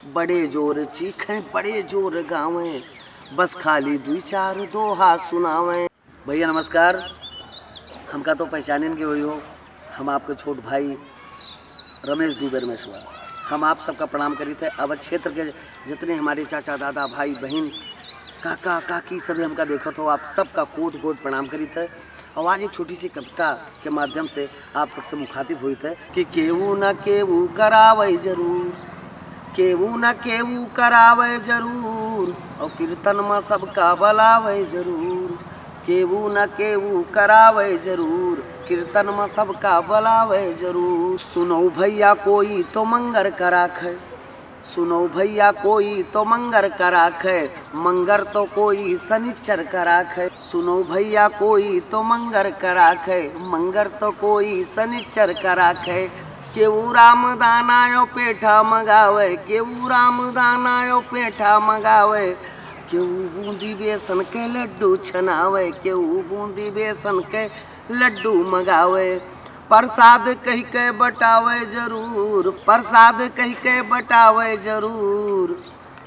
बड़े जोर चीखें बड़े जोर गावें, बस खाली दुई चार दोहा सुनावें। भैया नमस्कार, हमका तो पहचानें के हुई हो। हम आपके छोट भाई रमेश दुबे रमेशवा। हम आप सबका प्रणाम करी थे। अब क्षेत्र के जितने हमारे चाचा दादा भाई बहन काका काकी सभी हमका देखो तो आप सबका कोट कोट प्रणाम करी थे। और आज एक छोटी सी कविता के माध्यम से आप सबसे मुखातिब हुई थे कि केहू न केहू करावे जरूर, केहू न केहू करावे जरूर, और कीर्तन में सबका बलावे जरूर। केहू न केहू करावे जरूर, कीर्तन में सबका बलावे जरूर। सुनो भैया कोई तो मंगर कराखे, सुनो भैया कोई तो मंगर कराखे, मंगर तो कोई सनिच्चर कराखे। सुनो भैया कोई तो मंगर कराखे, मंगर तो कोई सनिच्चर कराखे। केहू रामदान आयो पेठा मगावे, केहू रामदान आयो पेठा मगावे। केहू बूंदी बेसन के लड्डू छनावे, केहू बूंदी बेसन के लड्डू मगावे। प्रसाद कह के बटावे जरूर, प्रसाद कह के बटावे जरूर,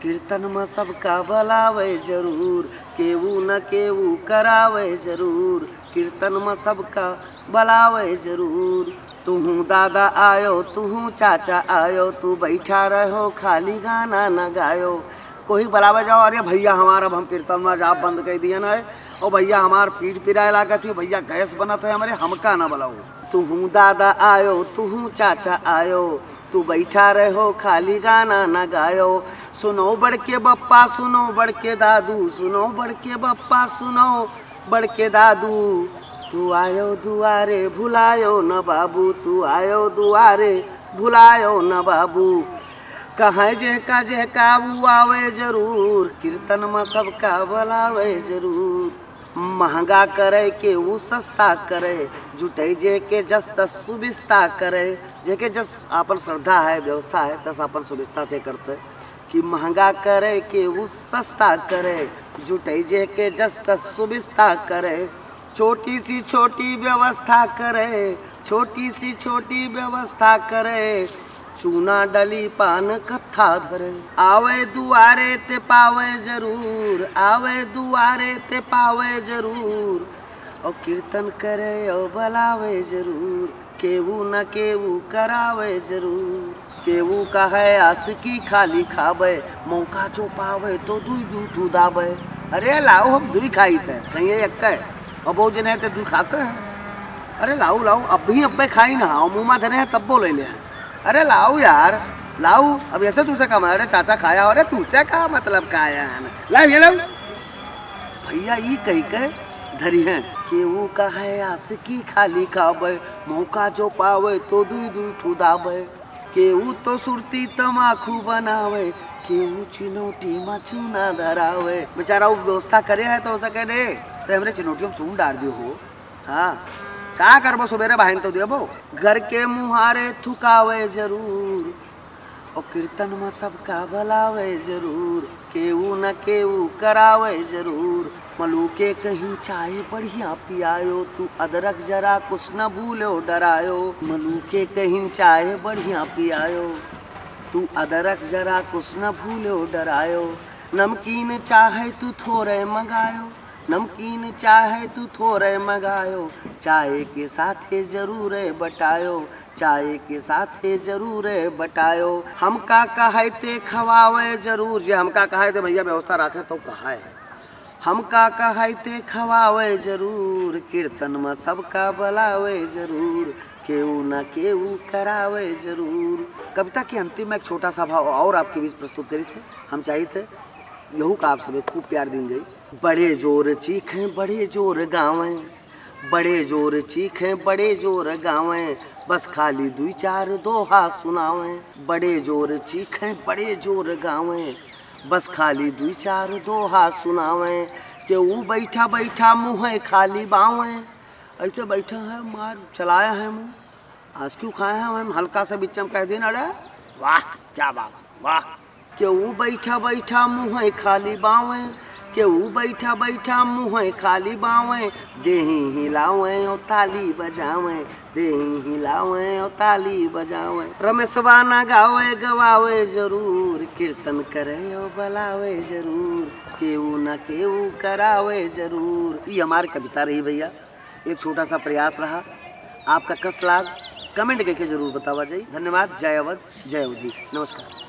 कीर्तन में सबका बलावे जरूर। केहू न केहू करावे जरूर, कीर्तन में सबका बलावे जरूर। तुहू दादा आयो तुहू चाचा आयो, तू बैठा रहो खाली गाना न गायो। कोई बुलावे जाओ, अरे भैया हमारा हम कीर्तन में जा बंद कर दिया ना है, और भैया हमार पीठ पिराए लागत है, भैया गैस बनत है हमारे, हमका ना बुलाओ। तुहू दादा आयो तुहू चाचा आयो, तू बैठा रहो खाली गाना न गायो। सुनो बड़के बप्पा सुनो बड़के दादू, सुनो बड़के बप्पा सुनो बड़के दादू। तू आयो दुआरे भुलायो न बाबू, तू आयो दुआरे भुलायो न बाबू। कहाँ जेका वो आवे जरूर, कीर्तन में सबका बुलावे जरूर। महंगा करे के वो सस्ता करे, जुटे जे के जस तस सुविस्ता करे। जे के जस आपन श्रद्धा है व्यवस्था है तस आपन सुविस्ता थे करते। कि महंगा करे के वो सस्ता करे, जुटे जे के जस तस सुविस्ता करे। छोटी सी छोटी व्यवस्था करे, छोटी सी छोटी व्यवस्था करे। चूना डली पान कथा धरे, आवे दुआरे ते पावे जरूर, आवे दुआरे ते पावे जरूर। और कीर्तन करे और बलावे जरूर, केहू न केहू करावे जरूर। केहू का है आशिकी खाली खावे, मौका जो पावे तो दुई दूठू दावे। अरे लाओ हम दुई खाई थे कहीं एक और बहुत जने ते दुई खाते हैं। अरे लाओ लाओ अब भी अब खाई ना, और मुँह में धरे हैं तब बोले ले। अरे लाओ यार लाओ, अब ऐसे तुझसे कहा अरे चाचा खाया, अरे तुझसे कहा मतलब खाया है लाओ ये लाओ। भैया ये कही के धरी है केहू का है आशिकी खाली खावे, मौका जो पावे तो दुई दुई ठुदावे। केहू तो सुरती तमाखू बनावे, केहू चिनौटी में चूना धरावे। बेचारा वो व्यवस्था करे है तो सके रे तो हमरे चिनौटी में चून डाल दियो हो। हाँ का करबो सुबेरे बहन तो देबो। घर के मुहारे थुकावे जरूर, और कीर्तन में सबका बलावे जरूर। केहू न केहू करावे जरूर। मलूके कहीं चाय बढ़िया पियायो, तू अदरक जरा कुछ न भूलो डरायो। मलूके कहीं चाय बढ़िया पियायो, तू अदरक जरा कुछ न भूलो डरायो। नमकीन चाहे तू थोड़े मंगायो, नमकीन चाहे तू थोड़े मंगायो। चाय के साथ जरूर बटायो, चाय के साथ जरूर बटायो। हमका कहे ते खवावे जरूर, जे हमका कहे ते भैया व्यवस्था रखे तो कहा है। हमका कहे ते खवावे जरूर, कीर्तन में सबका बुलावे जरूर। केहू न केहू करावे जरूर। कविता के अंतिम में एक छोटा सा भाव और आपके बीच प्रस्तुत करी थे। हम चाहिए थे यहू का आप सभी खूब प्यार दिन जाई। बड़े जोर चीखें बड़े जोर गावें, बड़े जोर चीखें बड़े जोर गावें, बस खाली दुई चार दोहा सुनावें। बड़े जोर चीखें बड़े जोर गावें, बस खाली दुई चार दोहा सुनावें। कि वो बैठा बैठा मुँह खाली बावें, ऐसे बैठा है मार चलाया है मुँह, आज क्यों खाए हैं हम हल्का सा बीच में कह देना। अरे वाह क्या बात वाह। कि वो बैठा बैठा मुँह खाली बावें, केहू बैठा बैठा मुँह खाली बावे, देही हिलावे और ताली बजावे, देही हिलावे और ताली बजावे। रमेशवा ना गावे गवावे जरूर, कीर्तन करे और बलावे जरूर, केहू न केहू करावे जरूर। ये हमारी कविता रही भैया, एक छोटा सा प्रयास रहा। आपका कस लाग कमेंट करके जरूर बतावा जाइए। धन्यवाद। जय अवध, जय अवधी, नमस्कार।